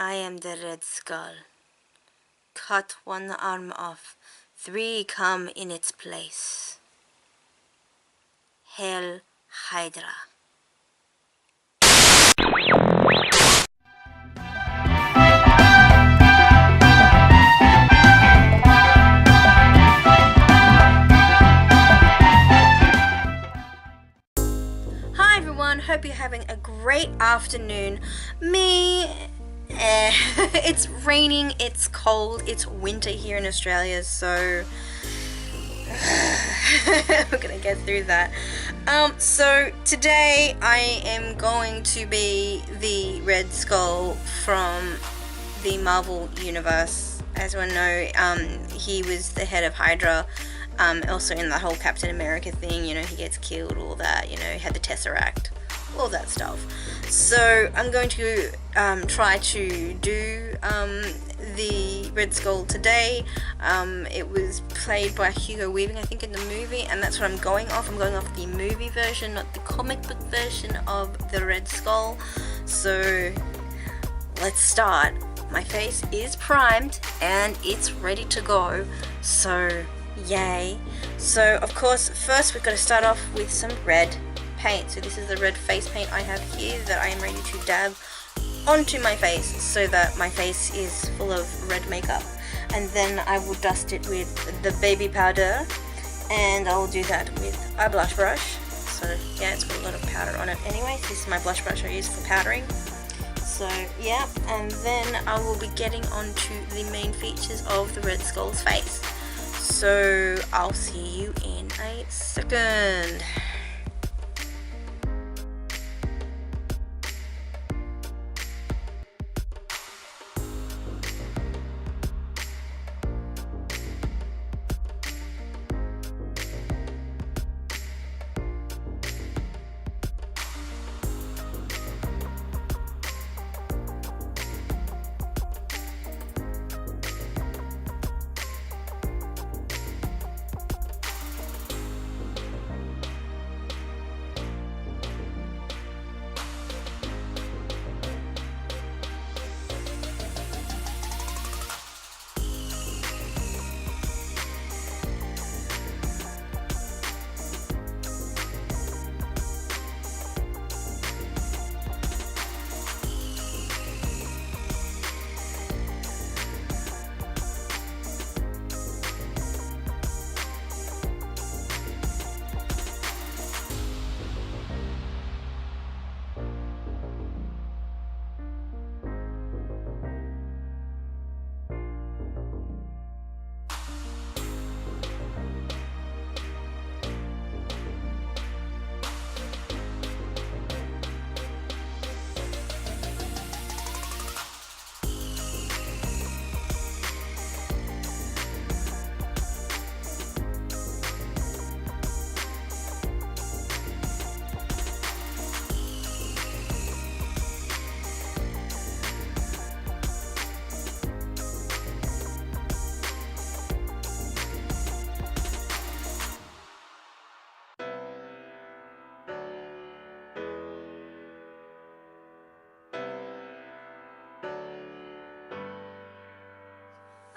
I am the Red Skull. Cut one arm off, 3 come in its place. Hail Hydra. Hi everyone, hope you're having a great afternoon. It's raining, it's cold, it's winter here in Australia, so we're gonna get through that. So today I am going to be the Red Skull from the Marvel Universe. As we know, he was the head of Hydra. Also in the whole Captain America thing, you know, he gets killed, all that, you know, he had the Tesseract, all that stuff. So I'm going to try to do the Red Skull today. It was played by Hugo Weaving, I think, in the movie, and that's what I'm going off. I'm going off the movie version, not the comic book version of the Red Skull. So let's start. My face is primed and it's ready to go, so yay. So of course, first we've got to start off with some red paint. So this is the red face paint I have here that I am ready to dab onto my face so that my face is full of red makeup, and then I will dust it with the baby powder, and I will do that with a blush brush. So yeah, it's got a lot of powder on it anyway. This is my blush brush I use for powdering. So yeah, and then I will be getting onto the main features of the Red Skull's face. So I'll see you in a second.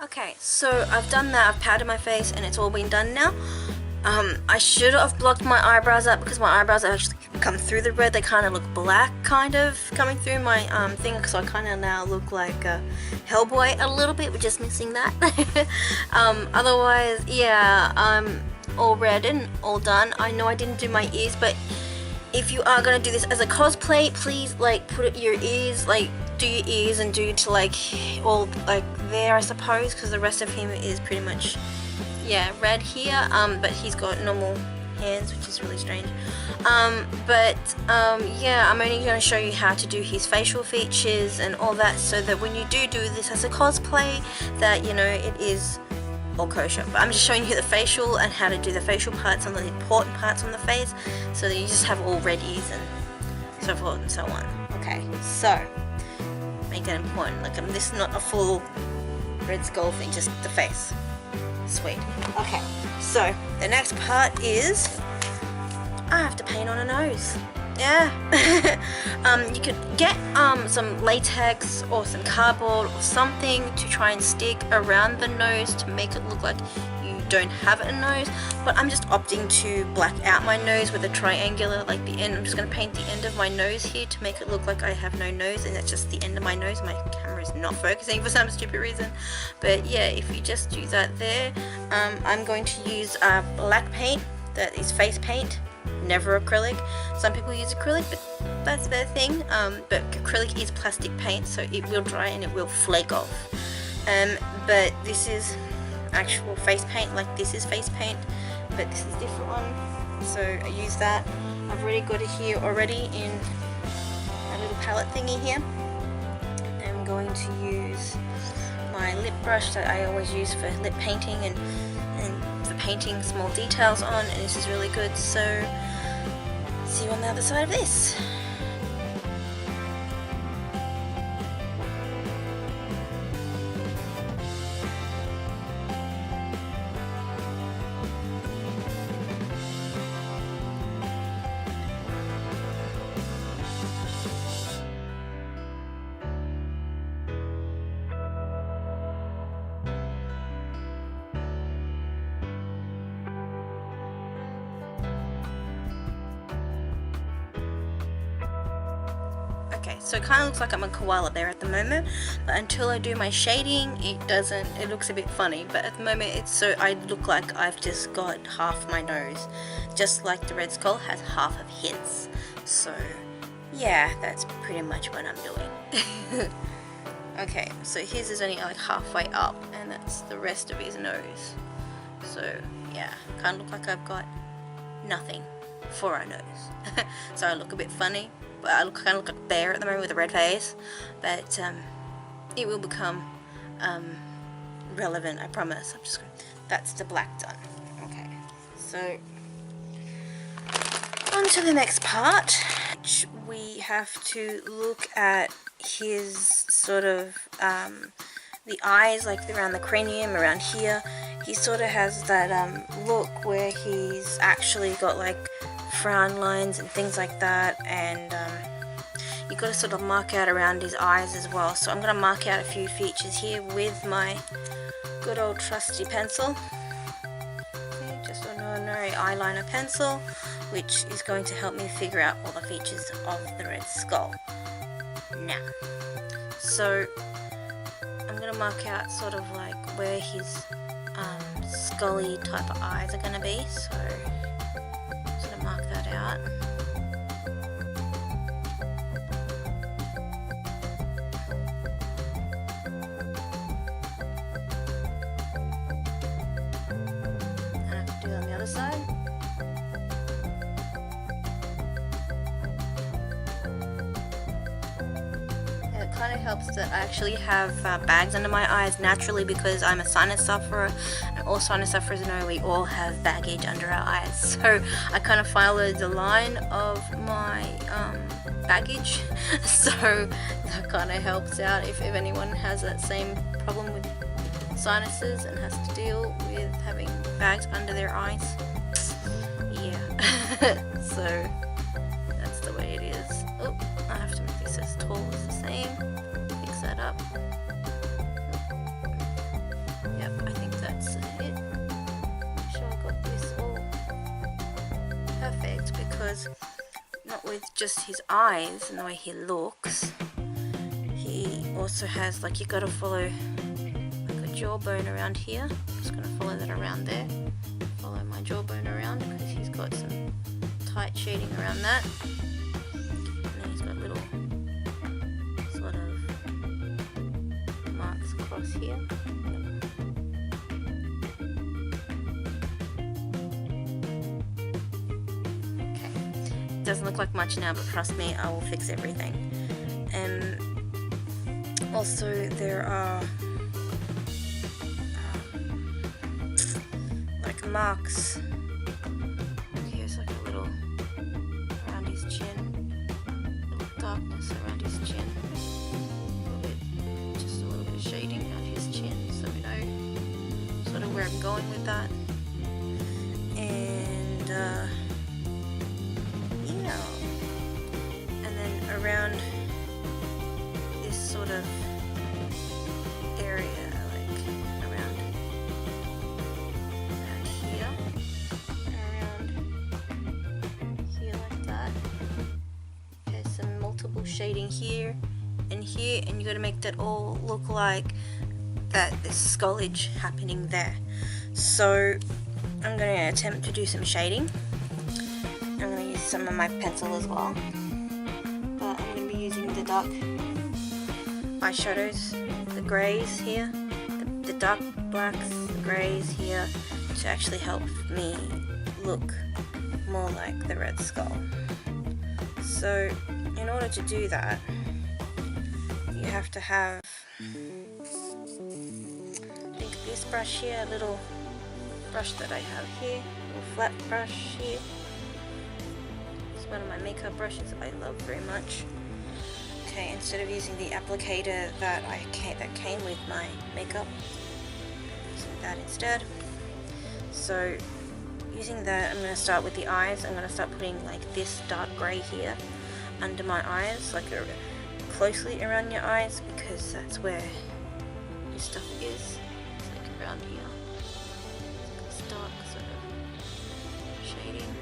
Okay, so I've done that, I've powdered my face and it's all been done now. I should have blocked my eyebrows up because my eyebrows have actually come through the red. They kind of look black, kind of, coming through my thing, so I kind of now look like Hellboy a little bit. We're just missing that. Otherwise, yeah, I'm all red and all done. I know I didn't do my ears, but if you are going to do this as a cosplay, please, like, put your ears, like, do your ears and do to, like, all, like, there, I suppose, because the rest of him is pretty much, yeah, red here, but he's got normal hands, which is really strange. Yeah, I'm only going to show you how to do his facial features and all that, so that when you do this as a cosplay, that, you know, it is all kosher. But I'm just showing you the facial and how to do the facial parts and the important parts on the face, so that you just have all red ears and so forth and so on. Okay, so make that important. Like, this is not a full Red Skull thing, just the face. Sweet. Okay, so the next part is I have to paint on a nose. yeah. You could get some latex or some cardboard or something to try and stick around the nose to make it look like you don't have a nose, but I'm just opting to black out my nose with a triangular, like the end. I'm just going to paint the end of my nose here to make it look like I have no nose, and that's just the end of my nose. My camera is not focusing for some stupid reason, but yeah, if you just do that there, I'm going to use black paint that is face paint, never acrylic. Some people use acrylic, but that's their thing. But acrylic is plastic paint, so it will dry and it will flake off. But this is actual face paint, like this is face paint, but this is a different one, so I use that. I've already got it here already in a little palette thingy here. I'm going to use my lip brush that I always use for lip painting and for painting small details on, and this is really good. So see you on the other side of this. Okay, so it kind of looks like I'm a koala bear at the moment, but until I do my shading, it looks a bit funny. But at the moment, I look like I've just got half my nose, just like the red skull has half of his. So yeah, that's pretty much what I'm doing. Okay, so his is only like halfway up, and that's the rest of his nose. So yeah, kind of look like I've got nothing for a nose. So I look a bit funny. I kind of look like a bear at the moment with a red face, but it will become relevant, I promise. That's the black done. Okay, so on to the next part, which we have to look at his sort of the eyes, like around the cranium, around here. He sort of has that look where he's actually got like frown lines and things like that, and you've got to sort of mark out around his eyes as well. So I'm going to mark out a few features here with my good old trusty pencil. Okay, just an ordinary eyeliner pencil, which is going to help me figure out all the features of the red skull. Now, so I'm going to mark out sort of like where his scully type of eyes are going to be. So mark that out. And I have to do it on the other side. And it kind of helps that I actually have bags under my eyes naturally, because I'm a sinus sufferer, and all sinus sufferers know we all have baggage under our eyes. So I kind of followed the line of my baggage, so that kind of helps out if anyone has that same problem with sinuses and has to deal with having bags under their eyes. Yeah. So that's the way it is. Oh, I have to make this as tall as the same. Fix that up. Yep, I think that's it. Make sure I got this all perfect, because not with just his eyes and the way he looks, he also has, like, you gotta follow like a jawbone around here. I'm just gonna follow that around there. Follow my jawbone around, because he's got some tight shading around that. And then he's got little sort of marks across here. Doesn't look like much now, but trust me, I will fix everything. And also there are like marks. Here's like a little around his chin, a little darkness around his chin, just a little bit of shading around his chin, so we know sort of where I'm going with that. And sort of area, like around here, around here like that. There's some multiple shading here and here, and you got to make that all look like that there's skullage happening there. So I'm going to attempt to do some shading. I'm going to use some of my pencil as well, but I'm going to be using the dark eyeshadows, the greys here, the dark blacks, the greys here, to actually help me look more like the red skull. So in order to do that, you have to have, I think, this brush here, a little brush that I have here, a little flat brush here. It's one of my makeup brushes I love very much. Okay, instead of using the applicator that came with my makeup, I'm using that instead. So using that, I'm going to start with the eyes. I'm going to start putting like this dark grey here under my eyes, like closely around your eyes, because that's where your stuff is. It's like around here. It's dark sort of shading.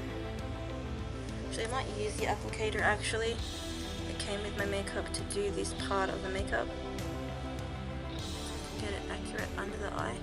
So I might use the applicator actually. It came with my makeup to do this part of the makeup. Get it accurate under the eye.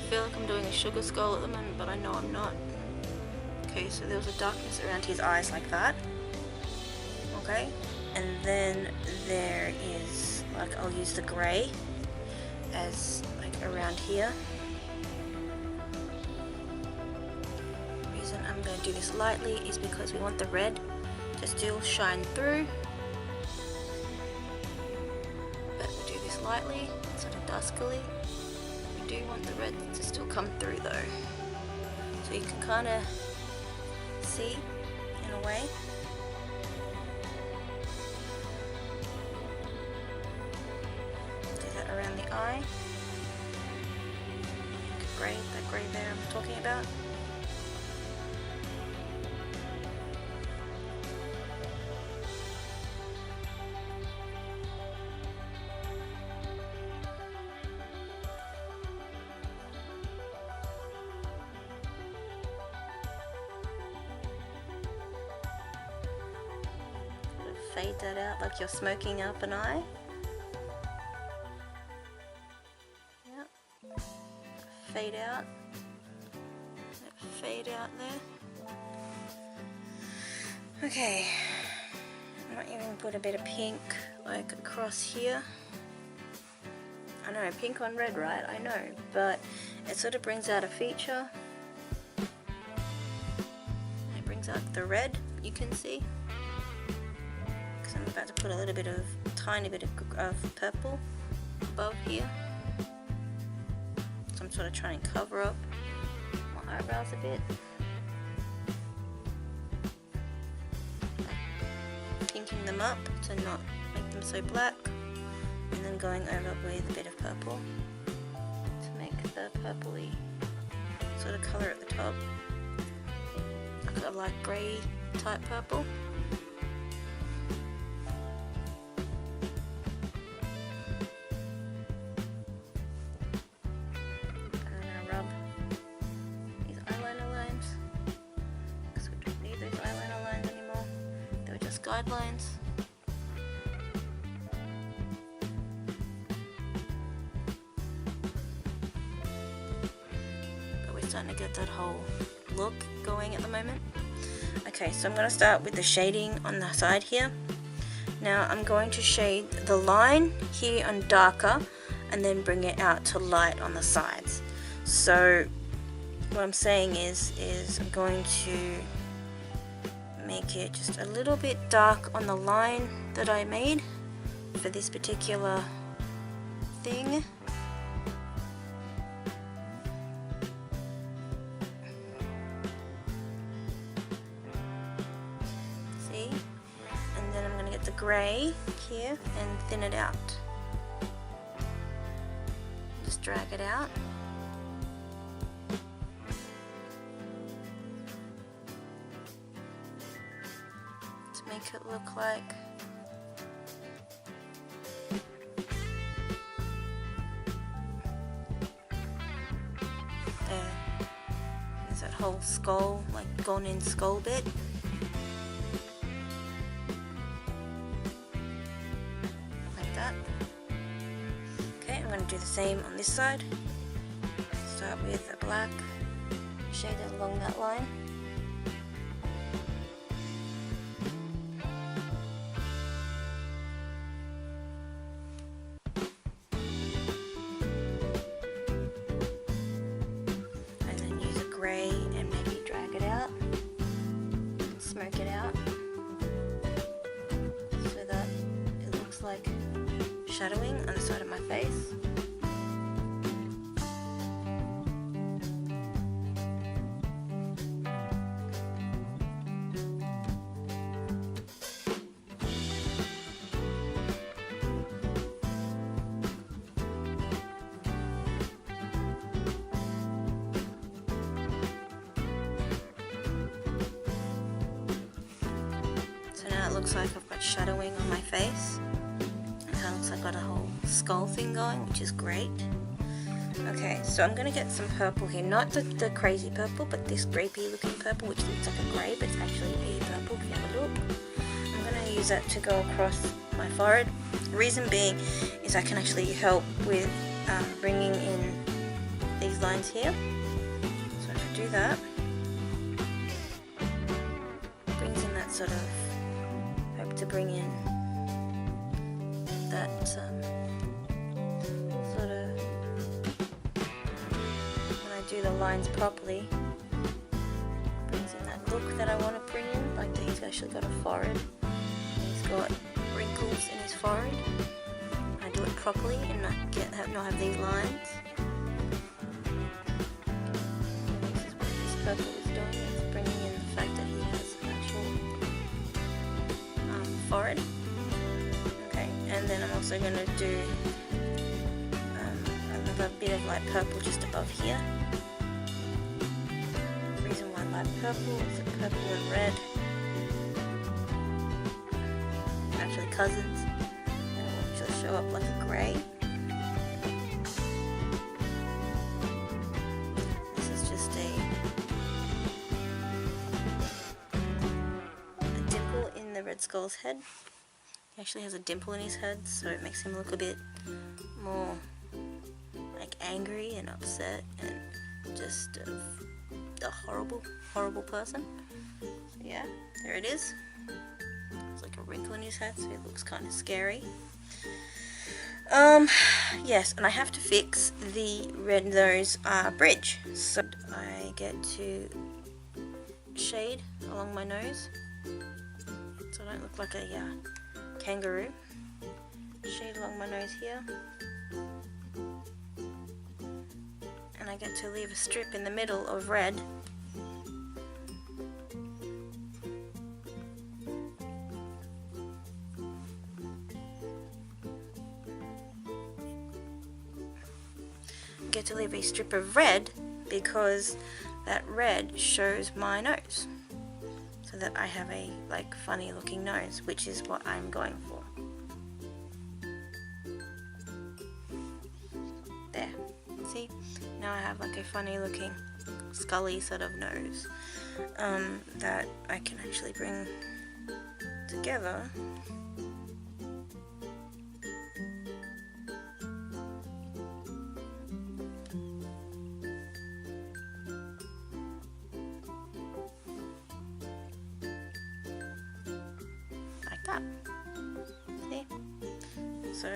I feel like I'm doing a sugar skull at the moment, but I know I'm not. Okay, so there was a darkness around his eyes like that. Okay, and then there is, like, I'll use the grey as like around here. The reason I'm going to do this lightly is because we want the red to still shine through. But we'll do this lightly, sort of duskily. Do want the red to still come through though, so you can kind of see in a way. Do that around the eye. Grey, that grey there I'm talking about. Fade that out like you're smoking up an eye. Yep. Fade out. Fade out there. Okay. I might even put a bit of pink like across here. I know, pink on red, right? I know, but it sort of brings out a feature. It brings out the red, you can see. I'm about to put a little bit of, tiny bit of purple above here. So I'm sort of trying to cover up my eyebrows a bit. Pinking them up to not make them so black. And then going over with a bit of purple to make the purpley sort of colour at the top. I've got like grey type purple. Guidelines. But we're starting to get that whole look going at the moment. Okay, so I'm going to start with the shading on the side here. Now I'm going to shade the line here on darker and then bring it out to light on the sides. So what I'm saying is I'm going to make it just a little bit dark on the line that I made for this particular thing. See? And then I'm going to get the grey here and thin it out. Just drag it out. To make it look like there's that whole skull, like gone in skull bit. Like that. Okay, I'm going to do the same on this side. Start with a black, shade it along that line. Grey and maybe drag it out, smoke it out so that it looks like shadowing on the side of my face. It looks like I've got shadowing on my face. It kind of looks like I've got a whole skull thing going, which is great. Okay, so I'm going to get some purple here. Not the crazy purple, but this grapey looking purple, which looks like a grey, but it's actually a purple if you have a look. I'm going to use that to go across my forehead. The reason being is I can actually help with bringing in these lines here. So if I do that, it brings in that sort of, to bring in that sort of, when I do the lines properly, brings in that look that I want to bring in, like that he's actually got a forehead, he's got wrinkles in his forehead. I do it properly and not have these lines. This is what this purple is doing, it's bringing in the fact that he has an actual forehead. Okay, and then I'm also going to do another bit of light purple just above here. The reason why light purple is that purple and red are actually cousins, and it will actually show up like a grey. This is just a dimple in the red skull's head. He actually has a dimple in his head, so it makes him look a bit more like angry and upset and just a horrible person. So yeah, there it is. There's like a wrinkle in his head, so it looks kind of scary. Yes, and I have to fix the red nose bridge. So I get to shade along my nose, so I don't look like a kangaroo. Shade along my nose here, and I get to leave a strip in the middle of red. Get to leave a strip of red because that red shows my nose, so that I have a like funny looking nose, which is what I'm going for. There, see, now I have like a funny looking scully sort of nose that I can actually bring together. See? So,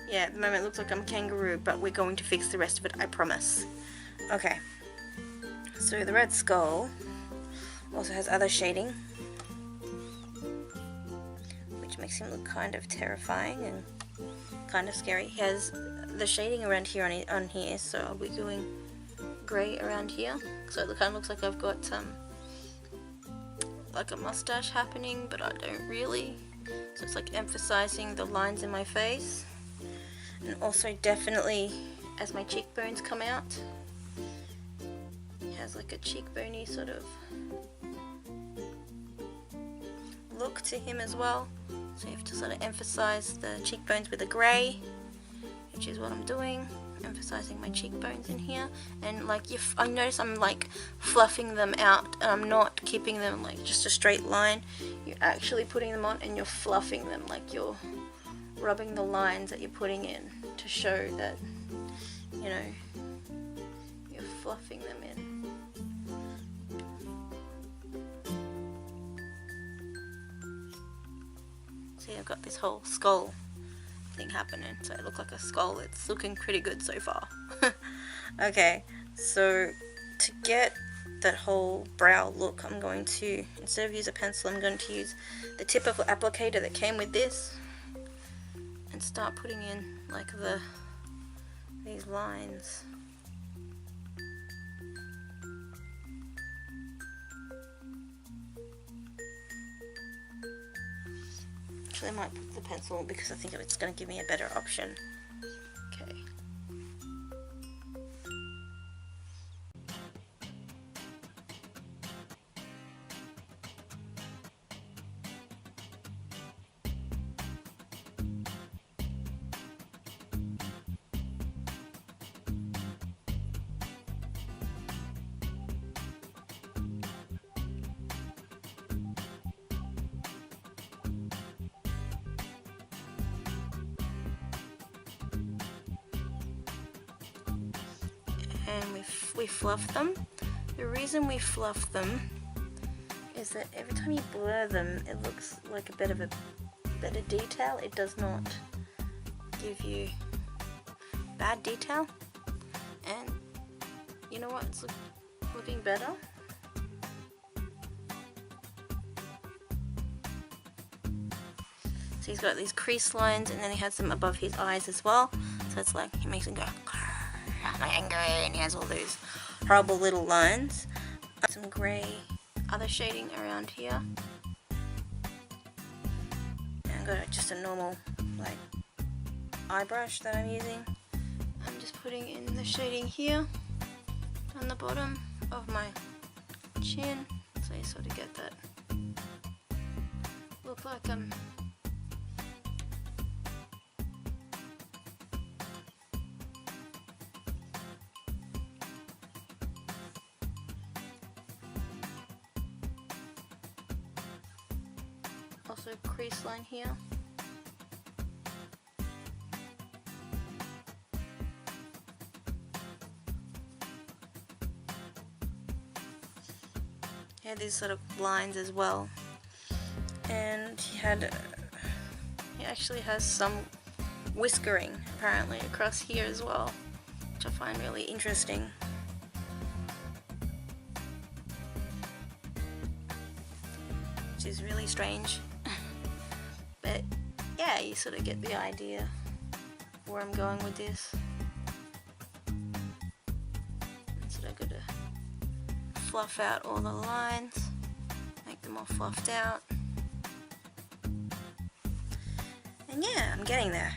yeah, at the moment it looks like I'm a kangaroo, but we're going to fix the rest of it, I promise. Okay, so the red skull also has other shading. makes him look kind of terrifying and kind of scary. He has the shading around here on here, so I'll be doing grey around here, so it kind of looks like I've got like a mustache happening, but I don't really. So it's like emphasizing the lines in my face, and also definitely as my cheekbones come out, he has like a cheekbony sort of look to him as well. So you have to sort of emphasize the cheekbones with a grey, which is what I'm doing, emphasizing my cheekbones in here. And like I notice I'm like fluffing them out, and I'm not keeping them like just a straight line. You're actually putting them on and you're fluffing them, like you're rubbing the lines that you're putting in to show that, you know, you're fluffing them in. See, I've got this whole skull thing happening, so it looks like a skull. It's looking pretty good so far. Okay, so to get that whole brow look, I'm going to, instead of use a pencil, I'm going to use the tip of the applicator that came with this and start putting in like these lines. Actually, I might put the pencil because I think it's going to give me a better option. Okay. And we fluff them. The reason we fluff them is that every time you blur them, it looks like a bit of a better detail. It does not give you bad detail, and you know what, it's looking better. So he's got these crease lines, and then he has them above his eyes as well, so it's like he makes them go I'm angry, and he has all those horrible little lines. Some grey other shading around here, and I've got just a normal like eye brush that I'm using. I'm just putting in the shading here on the bottom of my chin, so you sort of get that look like I'm also crease line here. He had these sort of lines as well, and he actually has some whiskering apparently across here as well, which I find really interesting. Which is really strange. But yeah, you sort of get the idea where I'm going with this. I'm sort of gonna fluff out all the lines, make them all fluffed out. And yeah, I'm getting there.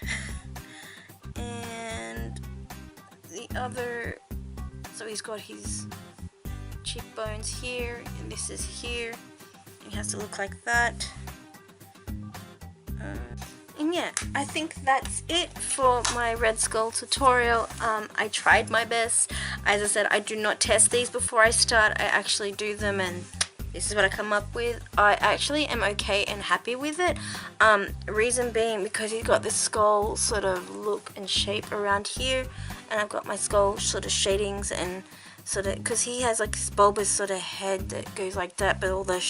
And the other, so he's got his cheekbones here, and this is here. It has to look like that. And yeah, I think that's it for my red skull tutorial. I tried my best. As I said, I do not test these before I start. I actually do them, and this is what I come up with. I actually am okay and happy with it. Reason being because he's got this skull sort of look and shape around here, and I've got my skull sort of shadings and sort of, because he has like this bulbous sort of head that goes like that, but all the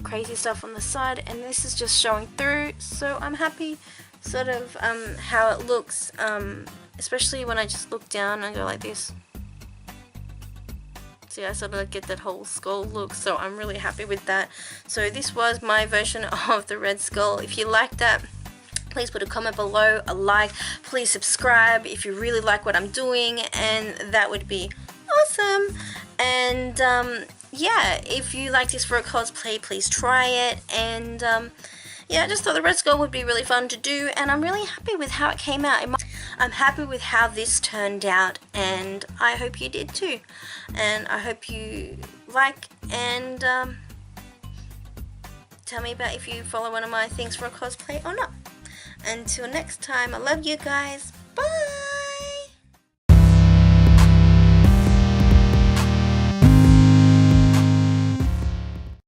crazy stuff on the side, and this is just showing through, so I'm happy sort of how it looks, especially when I just look down and go like this. See see, I sort of get that whole skull look, so I'm really happy with that. So this was my version of the red skull. If you like that, please put a comment below, a like, please subscribe if you really like what I'm doing, and that would be awesome. And yeah, if you like this for a cosplay, please try it. And yeah, I just thought the red skull would be really fun to do, and I'm really happy with how it came out. I'm happy with how this turned out, and I hope you did too. And I hope you like, and tell me about if you follow one of my things for a cosplay or not. Until next time, I love you guys. Bye!